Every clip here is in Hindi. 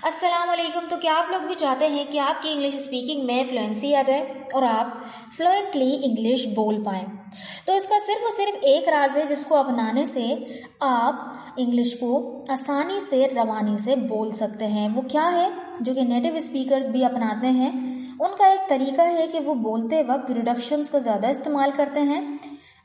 अस्सलाम वालेकुम। तो क्या आप लोग भी चाहते हैं कि आपकी इंग्लिश स्पीकिंग में फ्लुएंसी आ जाए और आप फ्लुएंटली इंग्लिश बोल पाएँ? तो इसका सिर्फ और सिर्फ एक राज है जिसको अपनाने से आप इंग्लिश को आसानी से रवानी से बोल सकते हैं। वो क्या है जो कि नेटिव स्पीकर्स भी अपनाते हैं? उनका एक तरीका है कि वो बोलते वक्त रिडक्शंस का ज़्यादा इस्तेमाल करते हैं,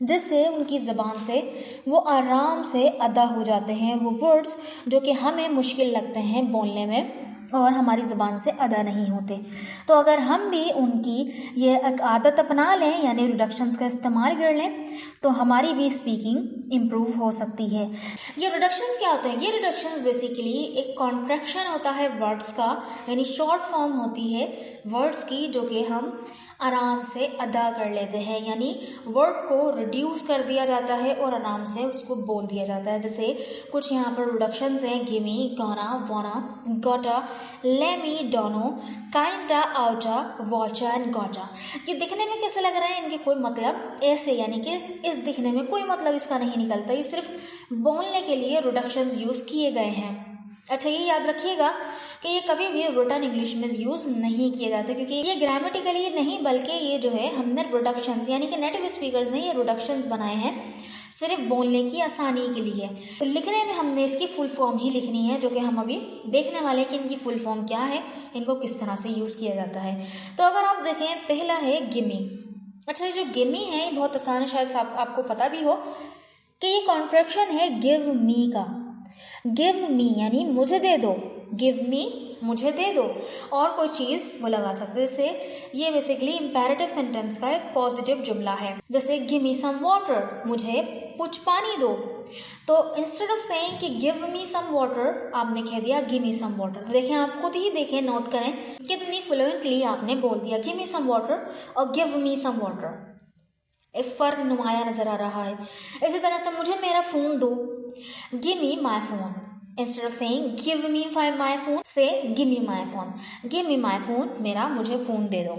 जिससे उनकी ज़बान से वो आराम से अदा हो जाते हैं। वो वर्ड्स जो कि हमें मुश्किल लगते हैं बोलने में और हमारी ज़बान से अदा नहीं होते। तो अगर हम भी उनकी ये एक आदत अपना लें यानी रिडक्शंस का इस्तेमाल कर लें तो हमारी भी स्पीकिंग इम्प्रूव हो सकती है। ये रिडक्शंस क्या होते हैं? ये रिडक्शंस बेसिकली एक कॉन्ट्रैक्शन होता है वर्ड्स का, यानी शॉर्ट फॉर्म होती है वर्ड्स की जो कि हम आराम से अदा कर लेते हैं, यानी वर्ड को रिड्यूस कर दिया जाता है और आराम से उसको बोल दिया जाता है। जैसे कुछ यहाँ पर रिडक्शंस हैं: gimme, gonna, wanna, gotta, lemme, dunno, kinda, outta, whatcha and gotta. ये दिखने में कैसे लग रहा है? इनके कोई मतलब ऐसे, यानी कि इस दिखने में कोई मतलब इसका नहीं निकलता। ये सिर्फ बोलने के लिए रिडक्शंस यूज़ किए गए हैं। अच्छा, ये याद रखिएगा कि ये कभी भी रिटन इंग्लिश में यूज़ नहीं किए जाते, क्योंकि ये ग्रामेटिकली नहीं बल्कि ये जो है हमने रिडक्शंस यानी कि नेटिव स्पीकर्स ने ये रिडक्शंस बनाए हैं सिर्फ बोलने की आसानी के लिए। तो लिखने में हमने इसकी फुल फॉर्म ही लिखनी है, जो कि हम अभी देखने वाले हैं कि इनकी फुल फॉर्म क्या है, इनको किस तरह से यूज़ किया जाता है। तो अगर आप देखें, पहला है गिमी। अच्छा, ये जो गिमी है बहुत आसान है, शायद आपको पता भी हो कि ये कॉन्ट्रैक्शन है गिव मी का। गिव मी यानी मुझे दे दो, गिव मी मुझे दे दो, और कोई चीज़ वो लगा सकते हैं। जैसे ये बेसिकली इम्पेरेटिव सेंटेंस का एक पॉजिटिव जुमला है, जैसे गिव मी सम वाटर, मुझे कुछ पानी दो। तो इंस्टेड ऑफ सेइंग कि गिव मी सम वाटर, आपने कह दिया गिव मी सम वाटर। तो देखें, आप खुद ही देखें, नोट करें कितनी फ्लुएंटली आपने बोल दिया गिव मी सम वाटर और गिव मी सम वाटर। एक फ़र्क नुमाया नज़र आ रहा है। इसी तरह से मुझे मेरा फ़ोन दो, give me my phone. Instead of saying give me my phone, say give me my phone. Give me my phone, मेरा मुझे फ़ोन दे दो।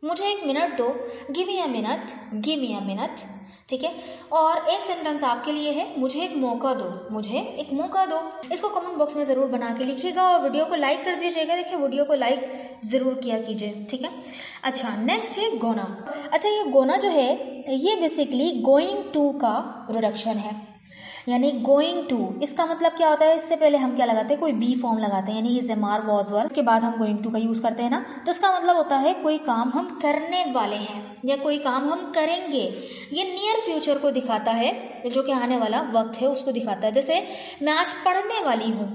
मुझे एक मिनट दो, give me a minute, give me a minute. ठीक है। और एक सेंटेंस आपके लिए है, मुझे एक मौका दो, मुझे एक मौका दो। इसको कमेंट बॉक्स में ज़रूर बना के लिखिएगा और वीडियो को लाइक कर दीजिएगा। देखिए, वीडियो को लाइक ज़रूर किया कीजिए। ठीक है। अच्छा, नेक्स्ट है गोना। अच्छा, ये गोना जो है ये बेसिकली गोइंग टू का रिडक्शन है, यानी गोइंग टू। इसका मतलब क्या होता है? इससे पहले हम क्या लगाते हैं? कोई बी फॉर्म लगाते हैं, यानी is am are was were, उसके बाद हम गोइंग टू का यूज़ करते हैं ना। तो इसका मतलब होता है कोई काम हम करने वाले हैं या कोई काम हम करेंगे। ये नियर फ्यूचर को दिखाता है, जो कि आने वाला वक्त है उसको दिखाता है। जैसे मैं आज पढ़ने वाली हूँ,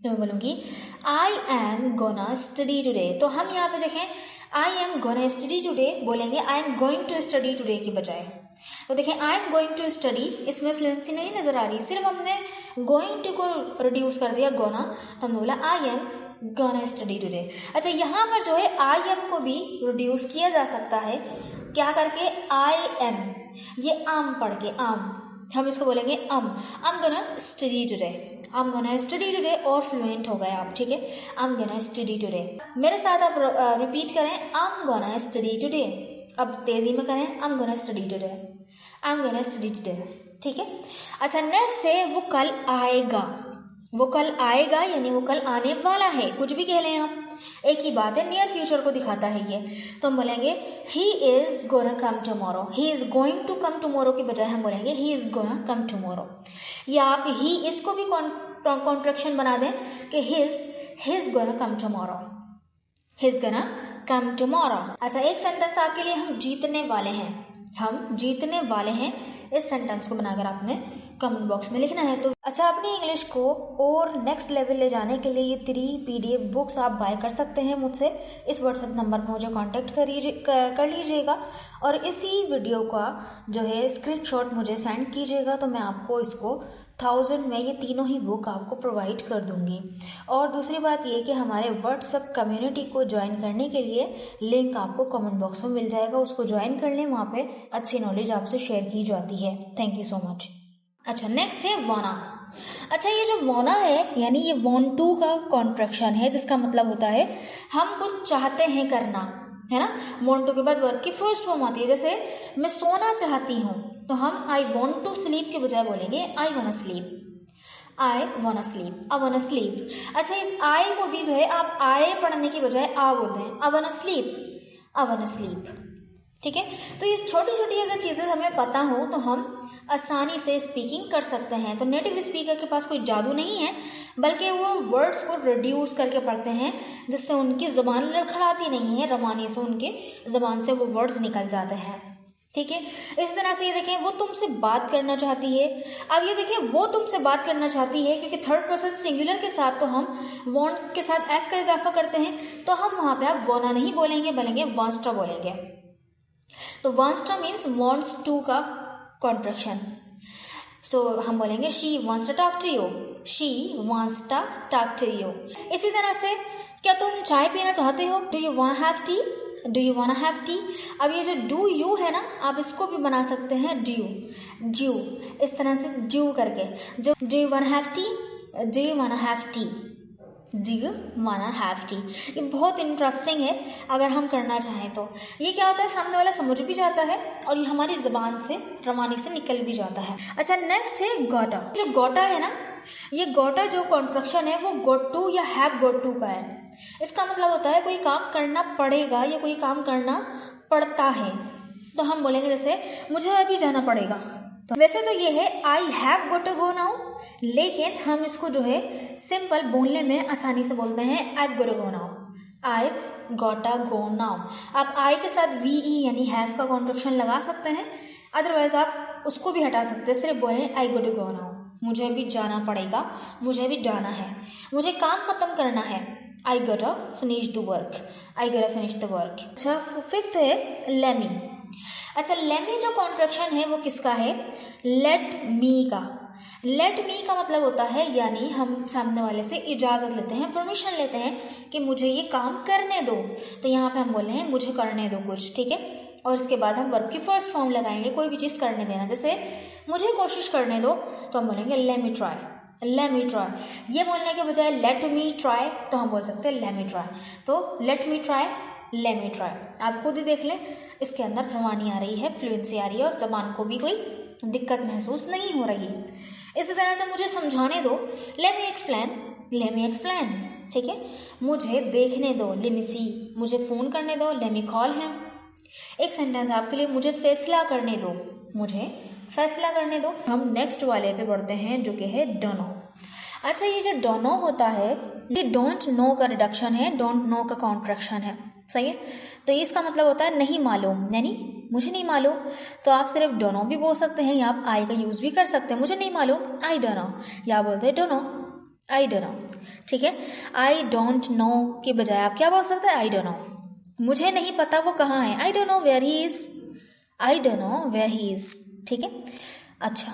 तो मैं बोलूँगी I am gonna study today. तो हम यहाँ पे देखें, I am gonna study today बोलेंगे I am going to study today की बजाय। तो देखें, I am going to study, इसमें फ्लुएंसी नहीं नजर आ रही, सिर्फ हमने गोइंग टू को रिड्यूस कर दिया गोना, तो हमने बोला आई एम गोना स्टडी टुडे। अच्छा, यहाँ पर जो है आई एम को भी रिड्यूस किया जा सकता है, क्या करके? आई एम, ये आम पढ़ के, आम, हम इसको बोलेंगे am gonna study today, I am gonna study today, और फ्लुएंट हो गए आप। ठीक है, I am gonna study today. मेरे साथ आप रिपीट करें, I am gonna study today. अब तेजी में करें, I am gonna study today, I am gonna study today. ठीक है। अच्छा, नेक्स्ट है वो कल आएगा। वो कल आएगा यानी वो कल आने वाला है, कुछ भी कह लें आप, एक ही बात है, नियर फ्यूचर को दिखाता है ये। तो हम बोलेंगे he is gonna come tomorrow, he is going to come tomorrow की बजाय हम बोलेंगे he is gonna come tomorrow. या आप ही इसको भी कॉन्ट्रैक्शन बना दें कि he's gonna come tomorrow, he's gonna come tomorrow. अच्छा, एक सेंटेंस आपके लिए, हम जीतने वाले हैं, हम जीतने वाले हैं। इस सेंटेंस को बनाकर आपने कमेंट बॉक्स में लिखना है। तो अच्छा, अपनी इंग्लिश को और नेक्स्ट लेवल ले जाने के लिए ये 3 PDF बुक्स आप बाय कर सकते हैं मुझसे। इस व्हाट्सएप नंबर पर मुझे कांटेक्ट कर लीजिएगा और इसी वीडियो का जो है स्क्रीनशॉट मुझे सेंड कीजिएगा, तो मैं आपको इसको 1000 में ये तीनों ही बुक आपको प्रोवाइड कर दूंगी। और दूसरी बात ये कि हमारे व्हाट्सएप कम्युनिटी को ज्वाइन करने के लिए लिंक आपको कमेंट बॉक्स में मिल जाएगा, उसको ज्वाइन कर लें, वहाँ पे अच्छी नॉलेज आपसे शेयर की जाती है। Thank you so much. अच्छा, नेक्स्ट है वाना। अच्छा, ये जो वाना है यानी ये वांट टू का कॉन्ट्रैक्शन है, जिसका मतलब होता है हम कुछ चाहते हैं करना, है ना। वांट टू के बाद वर्ब की फर्स्ट फॉर्म आती है। जैसे मैं सोना चाहती हूँ, तो हम आई वांट टू स्लीप के बजाय बोलेंगे आई वांट टू स्लीप। आई वाना स्लीप, आई वाना स्लीप। अच्छा, इस आई को भी जो है आप आई पढ़ने की बजाय आ बोलते हैं, आई वाना स्लीप, आई वाना स्लीप। ठीक है, तो ये छोटी छोटी अगर चीज़ें हमें पता हो तो हम आसानी से स्पीकिंग कर सकते हैं। तो नेटिव स्पीकर के पास कोई जादू नहीं है, बल्कि वो वर्ड्स को रिड्यूस करके पढ़ते हैं, जिससे उनकी ज़बान लड़खड़ाती नहीं है, रवानी से उनके ज़बान से वो वर्ड्स निकल जाते हैं। ठीक है, इस तरह से ये देखें, वो तुमसे बात करना चाहती है। अब ये देखिए, वो तुमसे बात करना चाहती है, क्योंकि थर्ड पर्सन सिंगुलर के साथ तो हम वांट के साथ एस का इजाफा करते हैं, तो हम वहाँ पे आप वाना नहीं बोलेंगे, बोलेंगे वांट्स टू बोलेंगे। तो wants to means wants to का कॉन्ट्रैक्शन। सो हम बोलेंगे she wants to talk to you, she wants to talk to you. इसी तरह से, क्या तुम चाय पीना चाहते हो, do you want have tea, do you want have tea. अब ये जो डू यू है ना, आप इसको भी बना सकते हैं ड्यू, ड्यू, इस तरह से ड्यू करके, जो do you want have tea, do you want have tea, do you want have T. ये बहुत इंटरेस्टिंग है अगर हम करना चाहें तो। ये क्या होता है, सामने वाला समझ भी जाता है और ये हमारी ज़बान से रवानी से निकल भी जाता है। अच्छा, नेक्स्ट है गोटा। जो गोटा है ना, ये गोटा जो कॉन्ट्रैक्शन है वो गोट टू या हैव गोट टू का है। इसका मतलब होता है कोई काम करना पड़ेगा या कोई काम करना पड़ता है। तो हम बोलेंगे जैसे मुझे अभी जाना पड़ेगा। तो वैसे तो ये है I have got to go now, लेकिन हम इसको जो है सिंपल बोलने में आसानी से बोलते हैं I got to go now, I got to go now. आप आई के साथ वी ई यानी हैव का कॉन्ट्रैक्शन लगा सकते हैं, अदरवाइज आप उसको भी हटा सकते हैं, सिर्फ बोलें आई गोट टू गो नाउ, मुझे अभी जाना पड़ेगा, मुझे अभी जाना है, मुझे काम खत्म करना है, आई गोटा फिनिश द वर्क, आई गोटा फिनिश द वर्क। अच्छा, फिफ्थ है लेमी। अच्छा, लेमी जो कॉन्ट्रैक्शन है वो किसका है, लेट मी का। लेट मी का मतलब होता है यानी हम सामने वाले से इजाज़त लेते हैं, परमिशन लेते हैं कि मुझे ये काम करने दो। तो यहाँ पे हम बोल रहे हैं मुझे करने दो कुछ, ठीक है, और इसके बाद हम वर्ब की फर्स्ट फॉर्म लगाएंगे, कोई भी चीज़ करने देना। जैसे मुझे कोशिश करने दो तो हम बोलेंगे let me try, let me try. ये बोलने के बजाय लेट मी ट्राई तो हम बोल सकते हैं लेट मी ट्राई। तो let me try, let me try. आप खुद ही देख लें, इसके अंदर रवानी आ रही है, फ्लुएंसी आ रही है और ज़बान को भी कोई दिक्कत महसूस नहीं हो रही। इसी तरह से मुझे समझाने दो, let me explain, let me explain. ठीक है, मुझे देखने दो, लेट मी सी। मुझे फ़ोन करने दो, लेट मी कॉल हिम। एक सेंटेंस आपके लिए, मुझे फैसला करने दो, मुझे फैसला करने दो। हम नेक्स्ट वाले पे बढ़ते हैं जो कि है डोनो। अच्छा, ये जो डोनो होता है ये डोंट नो का रिडक्शन है, डोंट नो का कॉन्ट्रैक्शन है, सही है। तो इसका मतलब होता है नहीं मालूम, यानी मुझे नहीं मालूम। तो आप सिर्फ डोनो भी बोल सकते हैं या आप आई का यूज़ भी कर सकते हैं, मुझे नहीं मालूम, आई डोनो, या बोलते हैं डोनो, आई डोनो। ठीक है, आई डोंट नो के बजाय आप क्या बोल सकते हैं, आई डोनो। मुझे नहीं पता वो कहाँ है, I don't know where he is, I don't know where he is. ठीक है, अच्छा,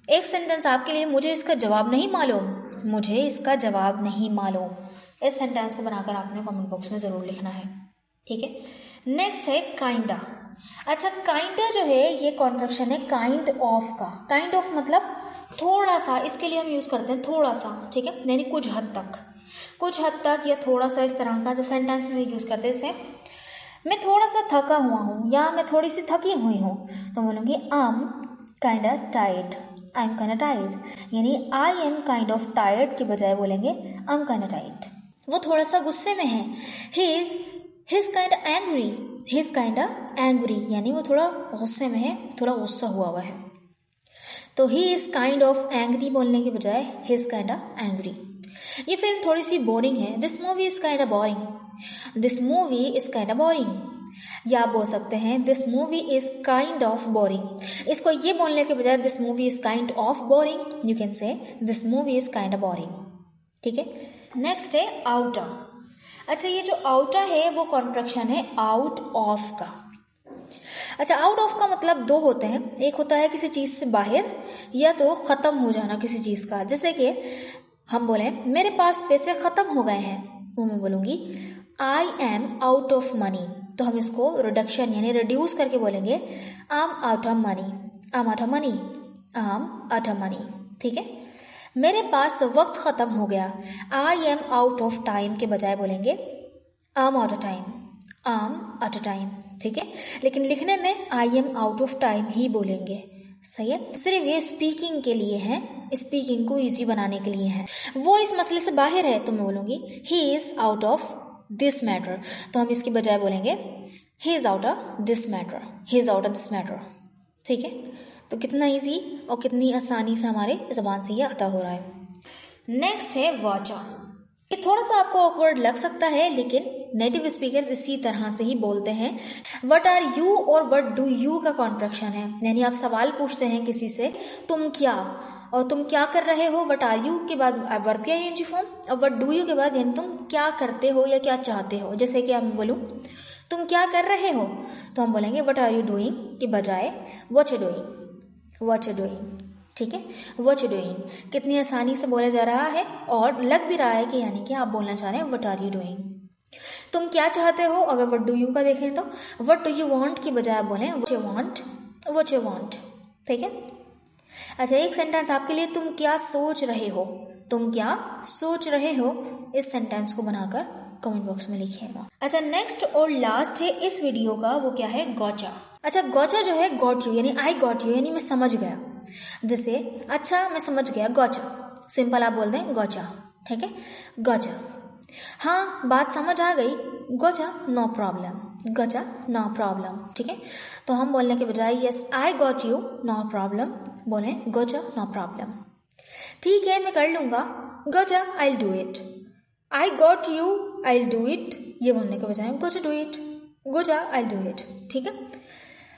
एक सेंटेंस आपके लिए, मुझे इसका जवाब नहीं मालूम, मुझे इसका जवाब नहीं मालूम। इस सेंटेंस को बनाकर आपने कमेंट बॉक्स में ज़रूर लिखना है। ठीक है, नेक्स्ट है काइंडा। अच्छा, काइंडा जो है ये कॉन्ट्रैक्शन है काइंड ऑफ का। काइंड ऑफ मतलब थोड़ा सा, इसके लिए हम यूज़ करते हैं थोड़ा सा, ठीक है, यानी कुछ हद तक, कुछ हद तक या थोड़ा सा, इस तरह का जब सेंटेंस में यूज़ करते हैं। जैसे मैं थोड़ा सा थका हुआ हूँ या मैं थोड़ी सी थकी हुई हूँ, तो बोलूँगी I am kinda tired, I am kinda tired, यानी I am kind of tired के बजाय बोलेंगे आई एम काइंडा टायर्ड। वो थोड़ा सा गुस्से में है, he is kinda angry, he is kinda angry, यानी वो थोड़ा गुस्से में है, थोड़ा गुस्सा हुआ है। तो he is kind of angry बोलने के बजाय ही इज काइंडा एंग्री। ये फिल्म थोड़ी सी बोरिंग है, this movie is kinda boring, this movie is kinda boring, या आप बोल सकते हैं this movie is kind of boring. इसको ये बोलने के बजाय this movie is kind of boring, you can say this movie is kind of boring. ठीक है, नेक्स्ट है आउटा। अच्छा, ये जो आउटा है वो कॉन्ट्रैक्शन है आउट ऑफ का। अच्छा, आउट ऑफ का मतलब दो होते हैं, एक होता है किसी चीज़ से बाहर या तो ख़त्म हो जाना किसी चीज़ का। जैसे कि हम बोले मेरे पास पैसे ख़त्म हो गए हैं, तो मैं बोलूँगी I am out of money. तो हम इसको रिडक्शन यानी रिड्यूस करके बोलेंगे I am out of money, I am out of money, I am out of money. ठीक है, मेरे पास वक्त ख़त्म हो गया, I am out of time के बजाय बोलेंगे I am out of time, I am out of time. ठीक है, लेकिन लिखने में I am out of time ही बोलेंगे, सही है, सिर्फ ये स्पीकिंग के लिए है, स्पीकिंग को इजी बनाने के लिए है। वो इस मसले से बाहर है तो मैं बोलूँगी he is out of this matter, तो हम इसकी बजाय बोलेंगे he is out of this matter, he is out of this matter. ठीक है, तो कितना इजी और कितनी आसानी से हमारे ज़बान से ये अदा हो रहा है। नेक्स्ट है वाचा। ये थोड़ा सा आपको ऑकवर्ड लग सकता है, लेकिन नेटिव स्पीकर्स इसी तरह से ही बोलते हैं। व्हाट आर यू और व्हाट डू यू का कॉन्ट्रैक्शन है, यानी आप सवाल पूछते हैं किसी से तुम क्या, और तुम क्या कर रहे हो, व्हाट आर यू के बाद वर्ब या ing फॉर्म, और व्हाट डू यू के बाद यानी तुम क्या करते हो या क्या चाहते हो। जैसे कि हम बोलूँ तुम क्या कर रहे हो, तो हम बोलेंगे व्हाट आर यू डूइंग के बजाय what you doing, what you doing. ठीक है, व्हाट यू डूइंग कितनी आसानी से बोला जा रहा है और लग भी रहा है कि यानी कि आप बोलना चाह रहे हैं व्हाट आर यू डूइंग। तुम क्या चाहते हो, अगर व्हाट डू यू का देखें तो व्हाट डू यू वांट की बजाय आप बोलें what you want, what you want. ठीक है, अच्छा एक सेंटेंस आपके लिए, तुम क्या सोच रहे हो, तुम क्या सोच रहे हो, इस सेंटेंस को बनाकर कमेंट बॉक्स में लिखिएगा। अच्छा नेक्स्ट और लास्ट है इस वीडियो का, वो क्या है गॉचा। अच्छा गॉचा जो है गॉट यू यानी आई गॉट यू यानी मैं समझ गया, जैसे अच्छा मैं समझ गया गॉचा, सिंपल आप बोल दें गॉचा। ठीक है, गॉचा, हाँ बात समझ आ गई, gotcha no problem, gotcha no problem. ठीक है, तो हम बोलने के बजाय yes I got you no problem बोलें गॉचा नो प्रॉब्लम। ठीक है मैं कर लूँगा, gotcha I do it, I got you I do it, ये बोलने के बजाय gotcha do it, gotcha I do it. ठीक है,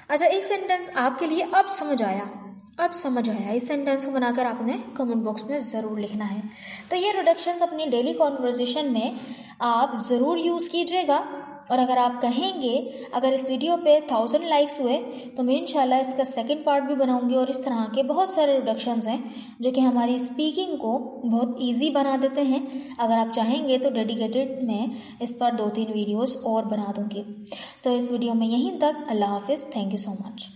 अच्छा एक सेंटेंस आपके लिए अब समझ आया, अब समझ आया, इस सेंटेंस को बनाकर आपने कमेंट बॉक्स में ज़रूर लिखना है। तो ये रिडक्शंस अपनी डेली कॉन्वर्जेशन में आप ज़रूर यूज़ कीजिएगा, और अगर आप कहेंगे अगर इस वीडियो पे 1000 लाइक्स हुए तो मैं इंशाल्लाह इसका सेकंड पार्ट भी बनाऊंगी, और इस तरह के बहुत सारे रिडक्शंस हैं जो कि हमारी स्पीकिंग को बहुत ईजी बना देते हैं। अगर आप चाहेंगे तो डेडिकेटेड मैं इस पर 2-3 वीडियोज़ और बना दूँगी। सो इस वीडियो में यहीं तक, अल्लाह हाफिज़, थैंक यू सो मच।